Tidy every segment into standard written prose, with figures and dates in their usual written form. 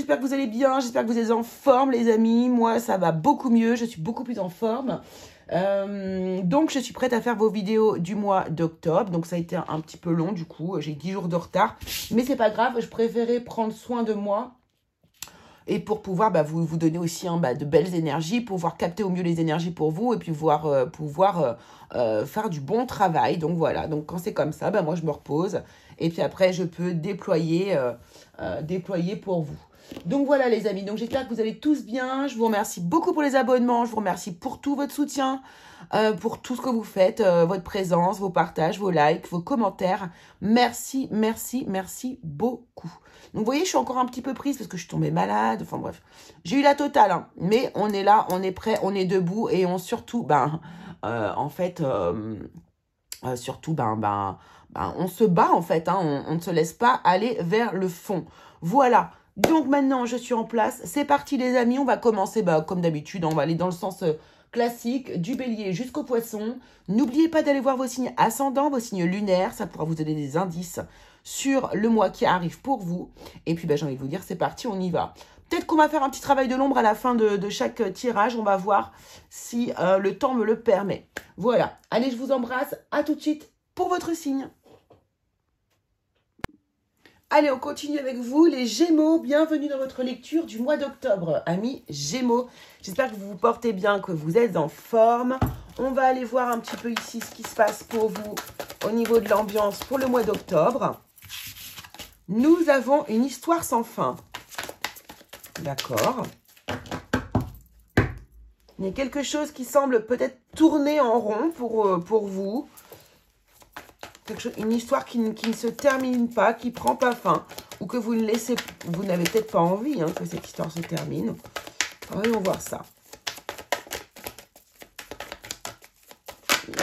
j'espère que vous allez bien, j'espère que vous êtes en forme les amis. Moi ça va beaucoup mieux, je suis beaucoup plus en forme. Donc je suis prête à faire vos vidéos du mois d'octobre. Donc ça a été un petit peu long du coup, j'ai 10 jours de retard. Mais c'est pas grave, je préférais prendre soin de moi. Et pour pouvoir vous donner aussi de belles énergies, pouvoir capter au mieux les énergies pour vous et puis pouvoir faire du bon travail. Donc voilà, donc quand c'est comme ça, moi je me repose et puis après je peux déployer pour vous. Donc voilà les amis, donc j'espère que vous allez tous bien. Je vous remercie beaucoup pour les abonnements, je vous remercie pour tout votre soutien, pour tout ce que vous faites, votre présence, vos partages, vos likes, vos commentaires. Merci, merci, merci beaucoup. Donc, vous voyez, je suis encore un petit peu prise parce que je suis tombée malade. Enfin, bref. J'ai eu la totale, hein. Mais on est là, on est prêt, on est debout. Et on surtout, surtout, on se bat, en fait. Hein. On ne se laisse pas aller vers le fond. Voilà. Donc, maintenant, je suis en place. C'est parti, les amis. On va commencer, comme d'habitude. On va aller dans le sens classique, du bélier jusqu'au poisson. N'oubliez pas d'aller voir vos signes ascendants, vos signes lunaires. Ça pourra vous donner des indices sur le mois qui arrive pour vous. Et puis, j'ai envie de vous dire, c'est parti, on y va. Peut-être qu'on va faire un petit travail de l'ombre à la fin de chaque tirage. On va voir si le temps me le permet. Voilà. Allez, je vous embrasse. À tout de suite pour votre signe. Allez, on continue avec vous, les Gémeaux. Bienvenue dans votre lecture du mois d'octobre, amis Gémeaux. J'espère que vous vous portez bien, que vous êtes en forme. On va aller voir un petit peu ici ce qui se passe pour vous au niveau de l'ambiance pour le mois d'octobre. Nous avons une histoire sans fin. D'accord. Il y a quelque chose qui semble peut-être tourner en rond pour vous. Une histoire qui ne se termine pas, qui ne prend pas fin. Ou que vous n'avez peut-être pas envie que cette histoire se termine. Voyons voir ça.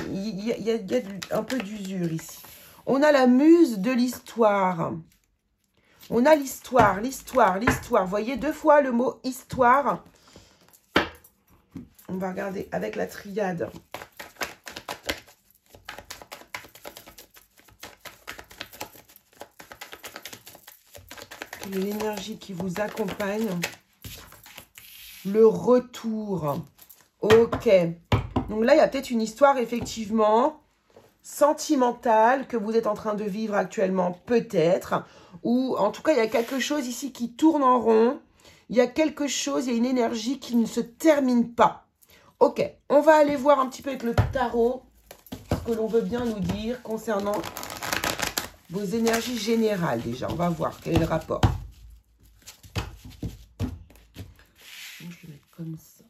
Il y a un peu d'usure ici. On a la muse de l'histoire. On a l'histoire. Vous voyez, 2 fois le mot histoire. On va regarder avec la triade. L'énergie qui vous accompagne. Le retour. Ok. Donc là, il y a peut-être une histoire, effectivement, sentimentale que vous êtes en train de vivre actuellement, peut-être. Ou en tout cas, il y a quelque chose ici qui tourne en rond. Il y a quelque chose, il y a une énergie qui ne se termine pas. Ok, on va aller voir un petit peu avec le tarot ce que l'on veut bien nous dire concernant vos énergies générales déjà. On va voir quel est le rapport. Je vais mettre comme ça.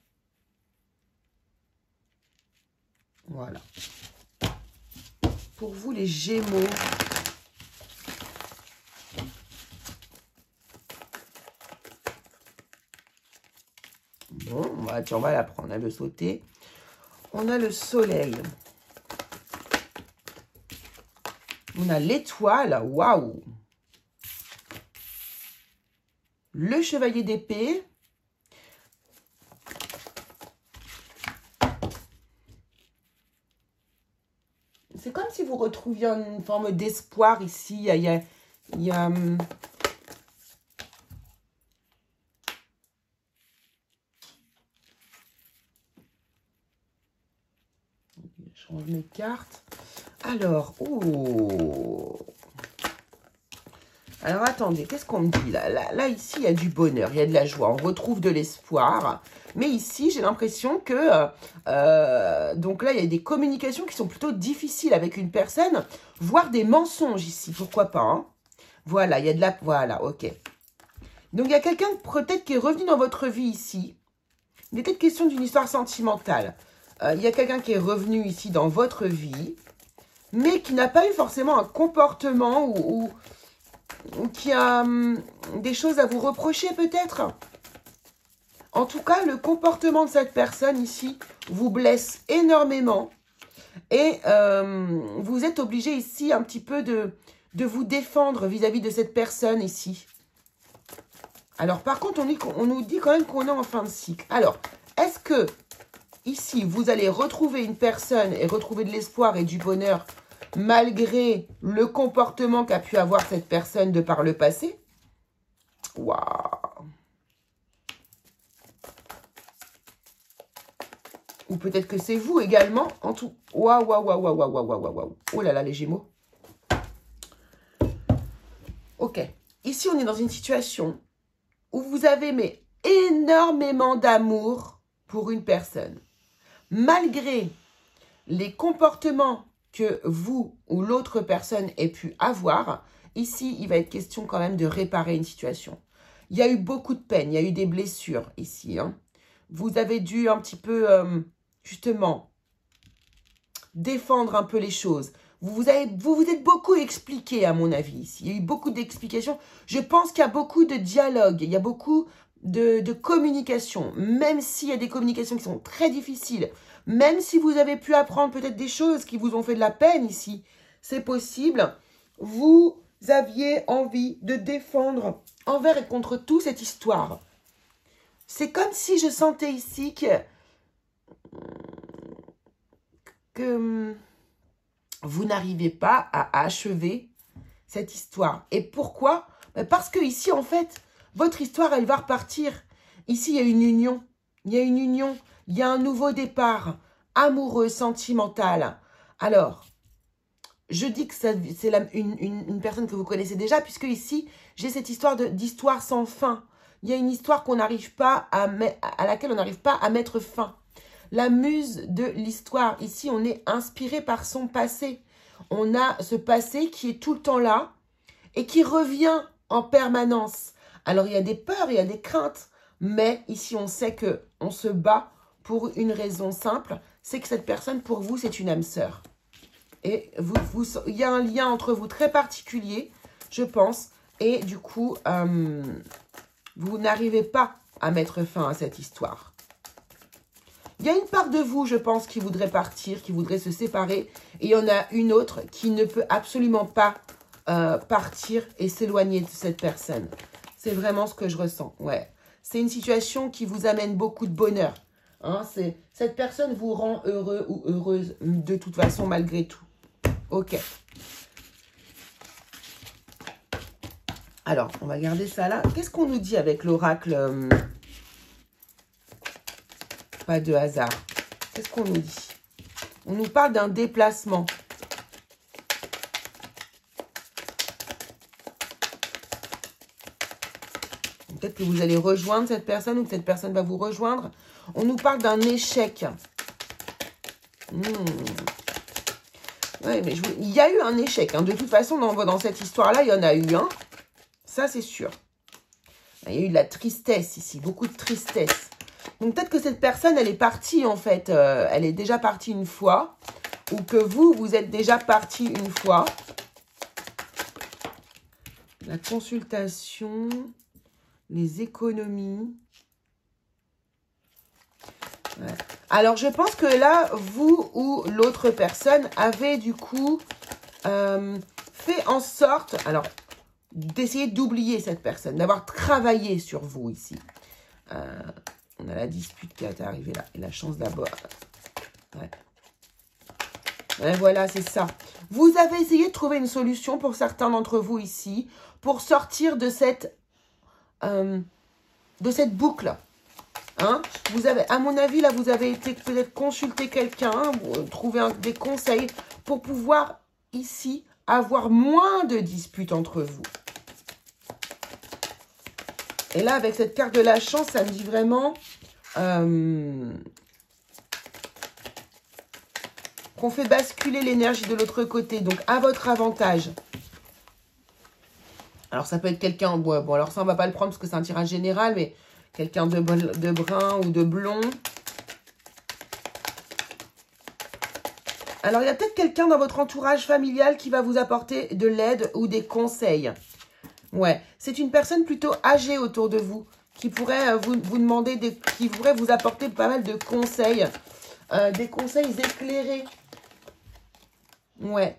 Voilà. Pour vous les Gémeaux, bon, on va la prendre, on a le sauter. On a le soleil. On a l'étoile, waouh. Le chevalier d'épée. C'est comme si vous retrouviez une forme d'espoir ici. Il y a je change mes cartes. Alors, alors, attendez, qu'est-ce qu'on me dit là, ici, il y a du bonheur, il y a de la joie. On retrouve de l'espoir. Mais ici, j'ai l'impression que... donc là, il y a des communications qui sont plutôt difficiles avec une personne, voire des mensonges ici, pourquoi pas. Hein. Voilà, il y a de la... Voilà, ok. Donc, il y a quelqu'un peut-être qui est revenu dans votre vie ici. Il est peut-être question d'une histoire sentimentale. Il y a quelqu'un qui est revenu ici dans votre vie, mais qui n'a pas eu forcément un comportement ou qui a des choses à vous reprocher peut-être. En tout cas, le comportement de cette personne ici vous blesse énormément. Et vous êtes obligé ici un petit peu de vous défendre vis-à-vis de cette personne ici. Alors, par contre, on nous dit quand même qu'on est en fin de cycle. Alors, est-ce que ici, vous allez retrouver une personne et retrouver de l'espoir et du bonheur malgré le comportement qu'a pu avoir cette personne de par le passé? Waouh! Ou peut-être que c'est vous également. En tout... Waouh, waouh, waouh, waouh, waouh, waouh, waouh, waouh. Oh là là, les Gémeaux. Ok. Ici, on est dans une situation où vous avez mais énormément d'amour pour une personne. Malgré les comportements que vous ou l'autre personne ait pu avoir, ici, il va être question quand même de réparer une situation. Il y a eu beaucoup de peine, il y a eu des blessures ici. Hein. Vous avez dû un petit peu, justement, défendre un peu les choses. Vous vous êtes beaucoup expliqué, à mon avis, ici. Il y a eu beaucoup d'explications. Je pense qu'il y a beaucoup de dialogue, il y a beaucoup de communication. Même s'il y a des communications qui sont très difficiles, même si vous avez pu apprendre peut-être des choses qui vous ont fait de la peine ici, c'est possible. Vous aviez envie de défendre envers et contre tout cette histoire. C'est comme si je sentais ici que vous n'arrivez pas à achever cette histoire. Et pourquoi? Parce que ici, en fait, votre histoire, elle va repartir. Ici, il y a une union. Il y a une union. Il y a un nouveau départ amoureux, sentimental. Alors, je dis que c'est une personne que vous connaissez déjà, puisque ici, j'ai cette histoire d'histoire sans fin. Il y a une histoire qu'on n'arrive pas à laquelle on n'arrive pas à mettre fin. La muse de l'histoire. Ici, on est inspiré par son passé. On a ce passé qui est tout le temps là et qui revient en permanence. Alors, il y a des peurs, il y a des craintes, mais ici, on sait qu'on se bat pour une raison simple, c'est que cette personne, pour vous, c'est une âme sœur. Et il y a un lien entre vous très particulier, je pense, et du coup, vous n'arrivez pas à mettre fin à cette histoire. Il y a une part de vous, je pense, qui voudrait partir, qui voudrait se séparer, et il y en a une autre qui ne peut absolument pas partir et s'éloigner de cette personne. C'est vraiment ce que je ressens, ouais. C'est une situation qui vous amène beaucoup de bonheur. Hein, cette personne vous rend heureux ou heureuse de toute façon, malgré tout. Ok. Alors, on va garder ça là. Qu'est-ce qu'on nous dit avec l'oracle Pas de hasard. Qu'est-ce qu'on nous dit? On nous parle d'un déplacement. Peut-être que vous allez rejoindre cette personne ou que cette personne va vous rejoindre. On nous parle d'un échec. Ouais, mais il y a eu un échec. Hein. De toute façon, dans cette histoire-là, il y en a eu un. Ça, c'est sûr. Il y a eu de la tristesse ici, beaucoup de tristesse. Donc, peut-être que cette personne, elle est partie, en fait. Elle est déjà partie une fois. Ou que vous êtes déjà parti une fois. La consultation, les économies. Ouais. Alors, je pense que là, vous ou l'autre personne avez du coup fait en sorte, alors, d'essayer d'oublier cette personne, d'avoir travaillé sur vous ici. On a la dispute qui est arrivée là, et la chance d'abord. Ouais. Ouais, voilà, c'est ça. Vous avez essayé de trouver une solution pour certains d'entre vous ici, pour sortir de cette boucle. Hein? Vous avez, à mon avis, là, vous avez été peut-être consulter quelqu'un, trouver des conseils pour pouvoir, ici, avoir moins de disputes entre vous. Et là, avec cette carte de la chance, ça me dit vraiment qu'on fait basculer l'énergie de l'autre côté, donc à votre avantage. Alors, ça peut être quelqu'un, bon, alors ça, on va pas le prendre parce que c'est un tirage général, mais quelqu'un de brun ou de blond. Alors, il y a peut-être quelqu'un dans votre entourage familial qui va vous apporter de l'aide ou des conseils. Ouais, c'est une personne plutôt âgée autour de vous qui pourrait vous demander, qui pourrait vous apporter pas mal de conseils. Des conseils éclairés. Ouais.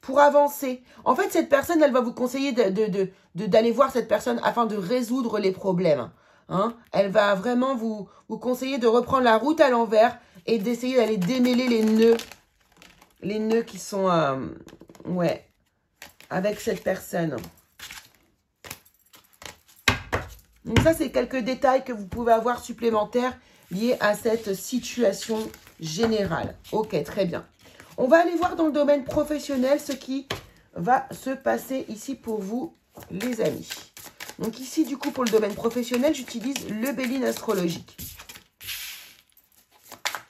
Pour avancer. En fait, cette personne, elle va vous conseiller d'aller voir cette personne afin de résoudre les problèmes. Hein? Elle va vraiment vous conseiller de reprendre la route à l'envers et d'essayer d'aller démêler les nœuds. Les nœuds qui sont, ouais, avec cette personne. Donc ça, c'est quelques détails que vous pouvez avoir supplémentaires. lié à cette situation générale. Ok, très bien. On va aller voir dans le domaine professionnel ce qui va se passer ici pour vous, les amis. Donc ici, du coup, pour le domaine professionnel, j'utilise le Béline astrologique.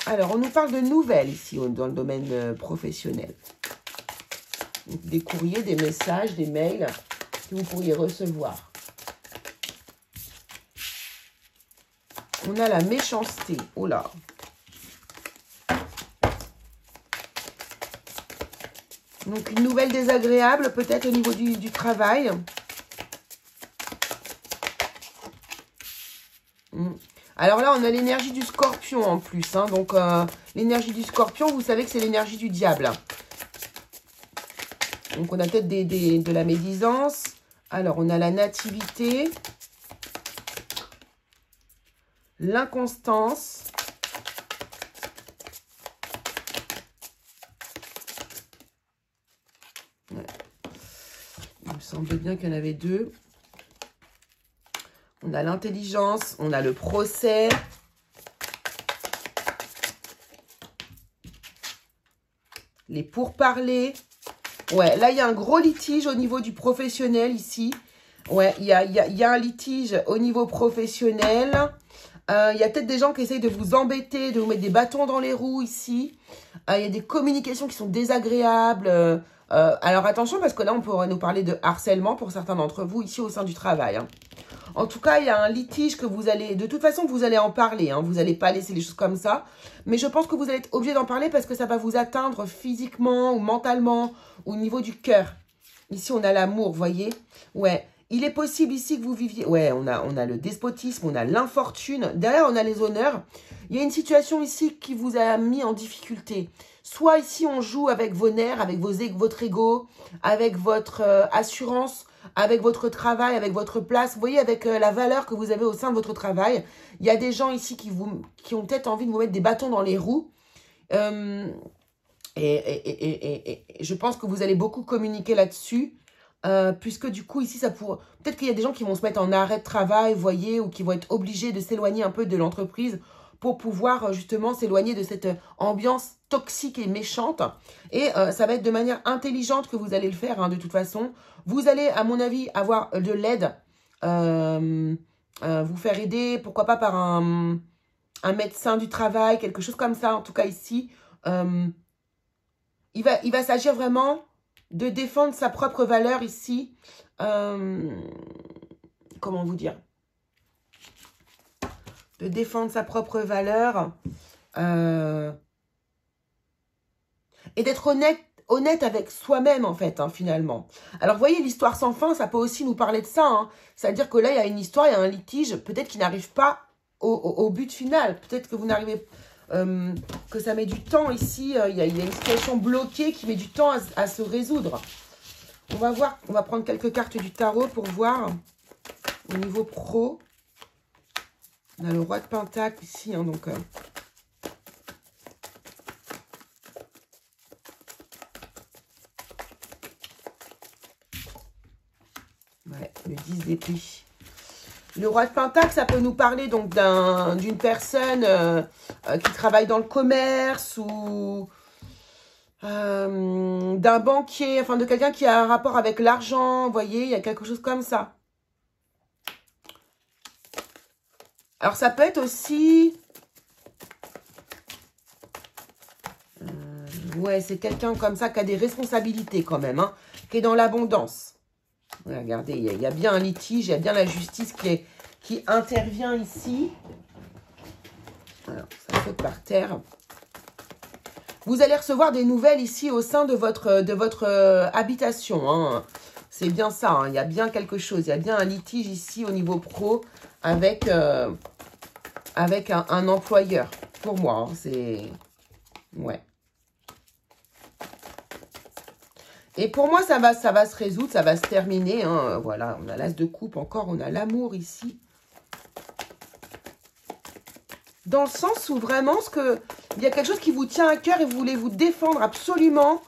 Alors, on nous parle de nouvelles ici, dans le domaine professionnel. Donc, des courriers, des messages, des mails que vous pourriez recevoir. On a la méchanceté. Oh là. Donc, une nouvelle désagréable, peut-être au niveau du travail. Alors là, on a l'énergie du scorpion en plus. Hein. Donc, l'énergie du scorpion, vous savez que c'est l'énergie du diable. Donc, on a peut-être de la médisance. Alors, on a la nativité. L'inconstance. Ouais. Il me semblait bien qu'il y en avait deux. On a l'intelligence, on a le procès. Les pourparlers. Ouais, là, il y a un gros litige au niveau du professionnel ici. Ouais, il y a un litige au niveau professionnel. Il y a peut-être des gens qui essayent de vous embêter, de vous mettre des bâtons dans les roues ici. Il y a des communications qui sont désagréables. Alors, attention, parce que là, on pourrait nous parler de harcèlement pour certains d'entre vous ici au sein du travail. Hein. En tout cas, il y a un litige que vous allez... De toute façon, vous allez en parler. Hein. Vous n'allez pas laisser les choses comme ça. Mais je pense que vous allez être obligé d'en parler parce que ça va vous atteindre physiquement ou mentalement au niveau du cœur. Ici, on a l'amour, vous voyez. Ouais. Il est possible ici que vous viviez... Ouais, on a le despotisme, on a l'infortune. Derrière, on a les honneurs. Il y a une situation ici qui vous a mis en difficulté. Soit ici, on joue avec vos nerfs, avec votre ego, avec votre assurance, avec votre travail, avec votre place. Vous voyez, avec la valeur que vous avez au sein de votre travail. Il y a des gens ici qui ont peut-être envie de vous mettre des bâtons dans les roues. Et je pense que vous allez beaucoup communiquer là-dessus. Puisque du coup, ici, ça pourrait... Peut-être qu'il y a des gens qui vont se mettre en arrêt de travail, vous voyez, ou qui vont être obligés de s'éloigner un peu de l'entreprise pour pouvoir justement s'éloigner de cette ambiance toxique et méchante. Et ça va être de manière intelligente que vous allez le faire, hein, de toute façon. Vous allez, à mon avis, avoir de l'aide, vous faire aider, pourquoi pas par un médecin du travail, quelque chose comme ça, en tout cas ici. Il va s'agir vraiment de défendre sa propre valeur ici. Comment vous dire? De défendre sa propre valeur. Et d'être honnête avec soi-même, en fait, hein, finalement. Alors, vous voyez, l'histoire sans fin, ça peut aussi nous parler de ça. Hein. C'est-à-dire que là, il y a une histoire, il y a un litige, peut-être qui n'arrive pas au but final. Peut-être que vous n'arrivez... que ça met du temps ici. Il y a une situation bloquée qui met du temps à se résoudre. On va voir, on va prendre quelques cartes du tarot pour voir au niveau pro. On a le roi de Pentacle ici, hein, donc... ouais, le 10 d'épée. Le roi de Pentacle, ça peut nous parler donc d'une personne qui travaille dans le commerce ou d'un banquier, enfin de quelqu'un qui a un rapport avec l'argent, vous voyez, il y a quelque chose comme ça. Alors, ça peut être aussi... ouais, c'est quelqu'un comme ça qui a des responsabilités quand même, hein, qui est dans l'abondance. Ouais, regardez, il y a bien un litige, il y a bien la justice qui intervient ici. Alors, ça saute par terre. Vous allez recevoir des nouvelles ici au sein de votre habitation. Hein. C'est bien ça, hein, il y a bien quelque chose. Il y a bien un litige ici au niveau pro avec un employeur. Pour moi, hein, c'est... ouais. Et pour moi, ça va se résoudre, ça va se terminer. Hein. Voilà, on a l'as de coupe encore, on a l'amour ici. Dans le sens où vraiment, il y a quelque chose qui vous tient à cœur et vous voulez vous défendre absolument.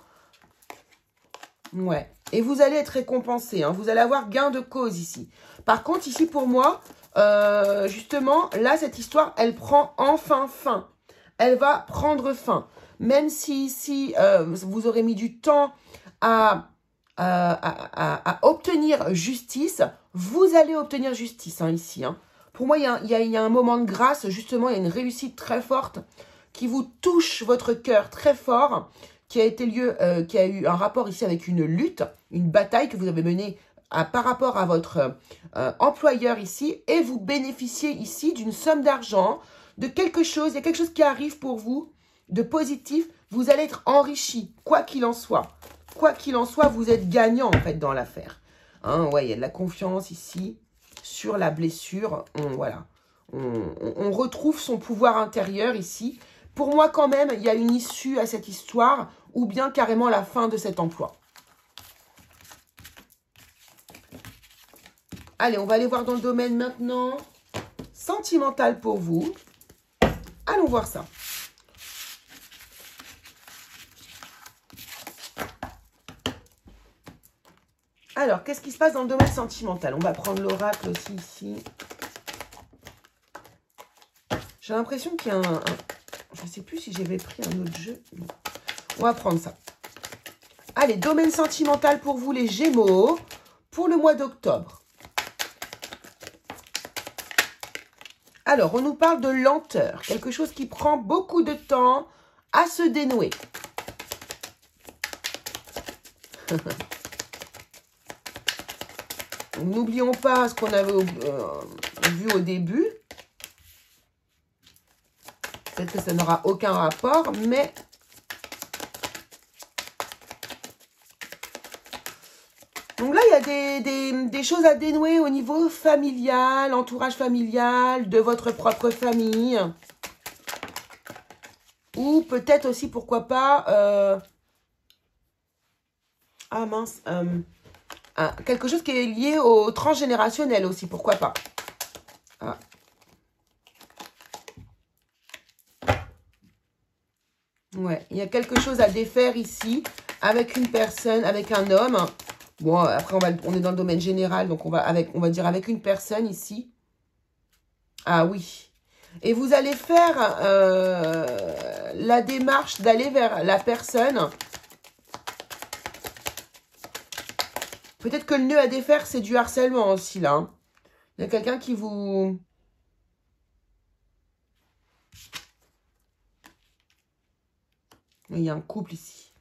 Ouais. Et vous allez être récompensé. Hein. Vous allez avoir gain de cause ici. Par contre, ici, pour moi, justement, là, cette histoire, elle prend enfin fin. Elle va prendre fin. Même si ici, vous aurez mis du temps à obtenir justice, vous allez obtenir justice hein, ici. Hein. Pour moi, il y a un moment de grâce. Justement, il y a une réussite très forte qui vous touche votre cœur très fort, qui a eu un rapport ici avec une lutte, une bataille que vous avez menée par rapport à votre employeur ici, et vous bénéficiez ici d'une somme d'argent, de quelque chose, il y a quelque chose qui arrive pour vous, de positif, vous allez être enrichi, quoi qu'il en soit. Quoi qu'il en soit, vous êtes gagnant en fait dans l'affaire. Hein, ouais, il y a de la confiance ici, sur la blessure, voilà. On retrouve son pouvoir intérieur ici. Pour moi, quand même, il y a une issue à cette histoire ou bien carrément la fin de cet emploi. Allez, on va aller voir dans le domaine maintenant sentimental pour vous. Allons voir ça. Alors, qu'est-ce qui se passe dans le domaine sentimental? On va prendre l'oracle aussi ici. J'ai l'impression qu'il y a un... Je ne sais plus si j'avais pris un autre jeu. Non. On va prendre ça. Allez, domaine sentimental pour vous les Gémeaux pour le mois d'octobre. Alors, on nous parle de lenteur. Quelque chose qui prend beaucoup de temps à se dénouer. N'oublions pas ce qu'on avait vu au début. Peut-être que ça n'aura aucun rapport, mais... Donc là, il y a des choses à dénouer au niveau familial, entourage familial, de votre propre famille. Ou peut-être aussi, pourquoi pas... Ah mince... quelque chose qui est lié au transgénérationnel aussi, pourquoi pas. Ah. Ouais, il y a quelque chose à défaire ici, avec une personne, avec un homme. Bon, après, on est dans le domaine général, donc on va dire avec une personne ici. Ah oui. Et vous allez faire la démarche d'aller vers la personne. Peut-être que le nœud à défaire, c'est du harcèlement aussi, là. Hein. Il y a quelqu'un qui vous... Il y a un couple ici.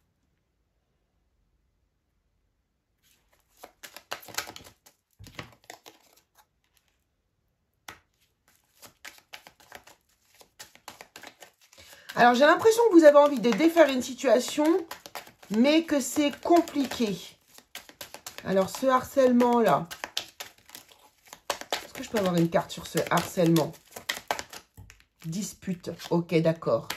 Alors, j'ai l'impression que vous avez envie de défaire une situation, mais que c'est compliqué. Alors, ce harcèlement-là. Est-ce que je peux avoir une carte sur ce harcèlement? Dispute. Ok, d'accord.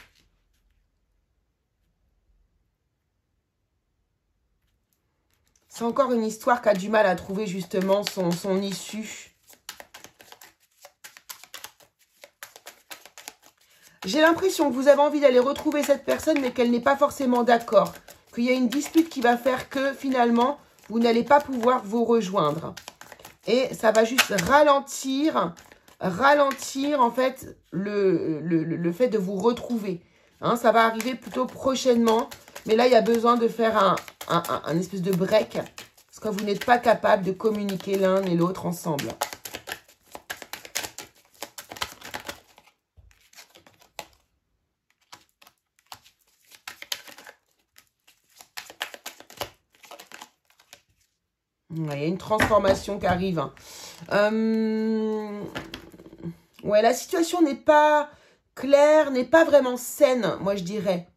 C'est encore une histoire qui a du mal à trouver justement son issue. J'ai l'impression que vous avez envie d'aller retrouver cette personne, mais qu'elle n'est pas forcément d'accord. Qu'il y a une dispute qui va faire que finalement, vous n'allez pas pouvoir vous rejoindre. Et ça va juste ralentir en fait le fait de vous retrouver. Hein, ça va arriver plutôt prochainement. Mais là, il y a besoin de faire un espèce de break. Parce que vous n'êtes pas capable de communiquer l'un et l'autre ensemble. Il y a une transformation qui arrive. Ouais, la situation n'est pas claire, n'est pas vraiment saine, moi je dirais.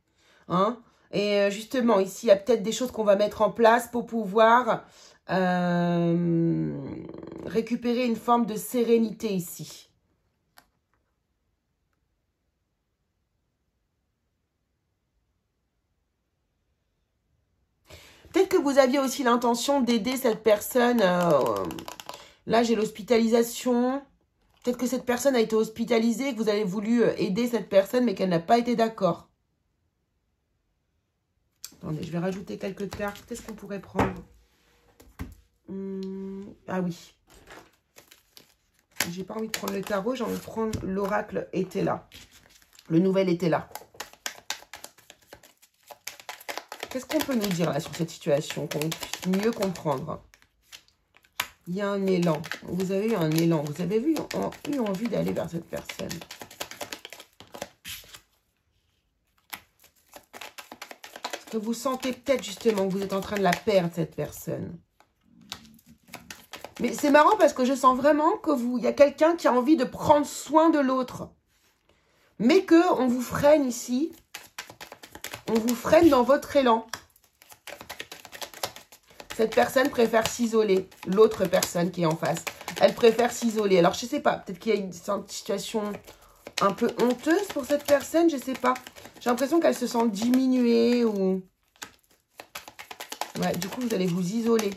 Hein? Et justement, ici, il y a peut-être des choses qu'on va mettre en place pour pouvoir récupérer une forme de sérénité ici. Peut-être que vous aviez aussi l'intention d'aider cette personne. Là, j'ai l'hospitalisation. Peut-être que cette personne a été hospitalisée, que vous avez voulu aider cette personne, mais qu'elle n'a pas été d'accord. Attendez, je vais rajouter quelques cartes. Qu'est-ce qu'on pourrait prendre? Ah oui. J'ai pas envie de prendre le tarot, j'ai envie de prendre l'oracle était là. Le nouvel était là. Qu'est-ce qu'on peut nous dire là sur cette situation, qu'on puisse mieux comprendre? Il y a un élan. Vous avez eu un élan. Vous avez eu envie d'aller vers cette personne. Parce que vous sentez peut-être justement que vous êtes en train de la perdre, cette personne. Mais c'est marrant parce que je sens vraiment que il y a quelqu'un qui a envie de prendre soin de l'autre. Mais qu'on vous freine ici. On vous freine dans votre élan. Cette personne préfère s'isoler. L'autre personne qui est en face, elle préfère s'isoler. Alors, je ne sais pas. Peut-être qu'il y a une situation un peu honteuse pour cette personne. Je ne sais pas. J'ai l'impression qu'elle se sent diminuée ou... Ouais, du coup, vous allez vous isoler.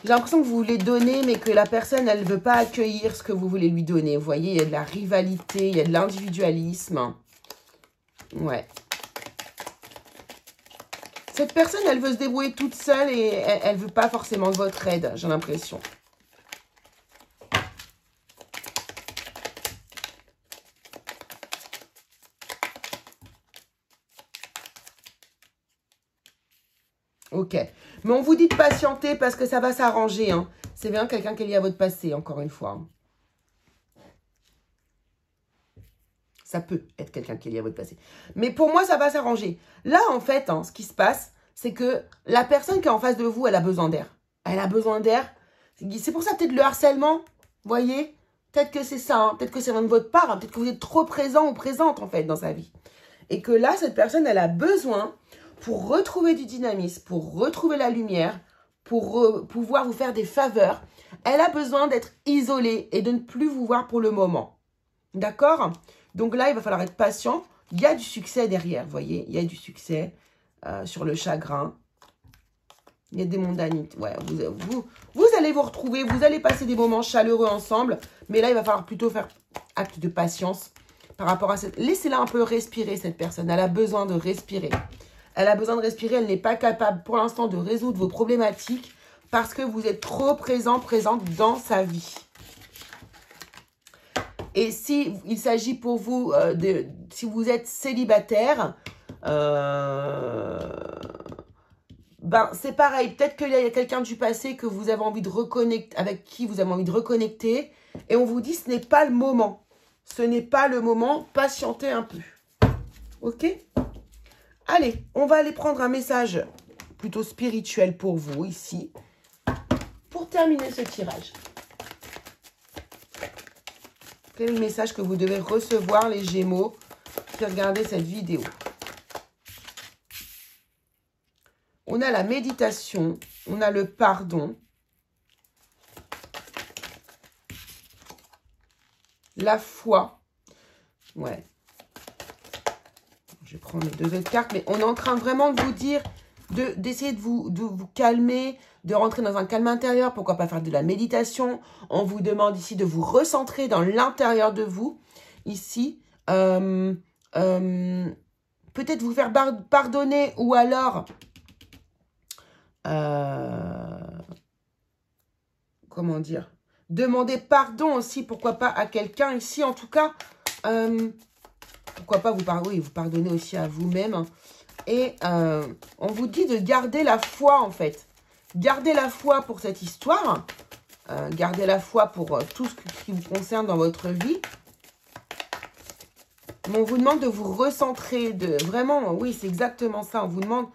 J'ai l'impression que vous voulez donner, mais que la personne, elle ne veut pas accueillir ce que vous voulez lui donner. Vous voyez, il y a de la rivalité, il y a de l'individualisme. Ouais. Cette personne, elle veut se débrouiller toute seule et elle ne veut pas forcément de votre aide, j'ai l'impression. Ok. Mais on vous dit de patienter parce que ça va s'arranger. Hein. C'est bien quelqu'un qui est lié à votre passé, encore une fois. Ça peut être quelqu'un qui est lié à votre passé. Mais pour moi, ça va s'arranger. Là, en fait, hein, ce qui se passe, c'est que la personne qui est en face de vous, elle a besoin d'air. Elle a besoin d'air. C'est pour ça peut-être le harcèlement, vous voyez. Peut-être que c'est ça, hein. Peut-être que c'est de votre part. Hein. Peut-être que vous êtes trop présent ou présente, en fait, dans sa vie. Et que là, cette personne, elle a besoin, pour retrouver du dynamisme, pour retrouver la lumière, pour pouvoir vous faire des faveurs, elle a besoin d'être isolée et de ne plus vous voir pour le moment. D'accord ? Donc là, il va falloir être patient. Il y a du succès derrière, vous voyez. Il y a du succès sur le chagrin. Il y a des mondanités. Ouais, vous allez vous retrouver. Vous allez passer des moments chaleureux ensemble. Mais là, il va falloir plutôt faire acte de patience par rapport à cette... Laissez-la un peu respirer, cette personne. Elle a besoin de respirer. Elle a besoin de respirer. Elle n'est pas capable, pour l'instant, de résoudre vos problématiques parce que vous êtes trop présente dans sa vie. Et si il s'agit pour vous, si vous êtes célibataire, ben c'est pareil. Peut-être qu'il y a quelqu'un du passé que vous avez envie de reconnecter, avec qui vous avez envie de reconnecter. Et on vous dit, ce n'est pas le moment. Ce n'est pas le moment. Patientez un peu. Ok ? Allez, on va aller prendre un message plutôt spirituel pour vous ici. Pour terminer ce tirage. Quel est le message que vous devez recevoir, les Gémeaux, qui regardez cette vidéo? On a la méditation, on a le pardon, la foi. Ouais. Je vais prendre les deux autres cartes, mais on est en train vraiment de vous dire d'essayer de vous calmer, de rentrer dans un calme intérieur. Pourquoi pas faire de la méditation? On vous demande ici de vous recentrer dans l'intérieur de vous. Ici, peut-être vous faire pardonner ou alors... comment dire? Demander pardon aussi, pourquoi pas, à quelqu'un ici. En tout cas, pourquoi pas vous pardonner aussi à vous-même. Et on vous dit de garder la foi, en fait. Gardez la foi pour cette histoire. Gardez la foi pour tout ce qui vous concerne dans votre vie. Mais on vous demande de vous recentrer. Vraiment, oui, c'est exactement ça. On vous demande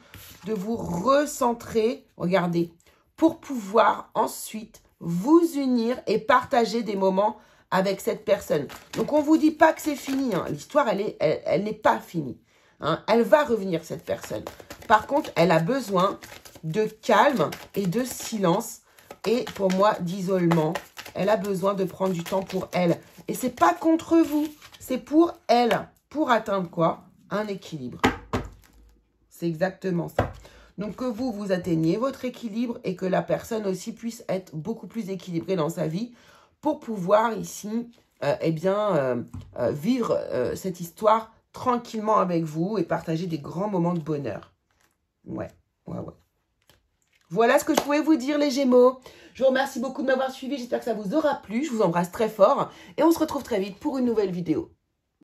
de vous recentrer. Regardez. Pour pouvoir ensuite vous unir et partager des moments avec cette personne. Donc, on ne vous dit pas que c'est fini. Hein. L'histoire, elle n'est pas finie. Hein. Elle va revenir, cette personne. Par contre, elle a besoin de calme et de silence. Et pour moi, d'isolement. Elle a besoin de prendre du temps pour elle. Et ce n'est pas contre vous. C'est pour elle. Pour atteindre quoi? Un équilibre. C'est exactement ça. Donc, que vous atteigniez votre équilibre et que la personne aussi puisse être beaucoup plus équilibrée dans sa vie pour pouvoir ici, vivre cette histoire tranquillement avec vous et partager des grands moments de bonheur. Ouais. Voilà ce que je pouvais vous dire, les Gémeaux. Je vous remercie beaucoup de m'avoir suivi. J'espère que ça vous aura plu. Je vous embrasse très fort. Et on se retrouve très vite pour une nouvelle vidéo.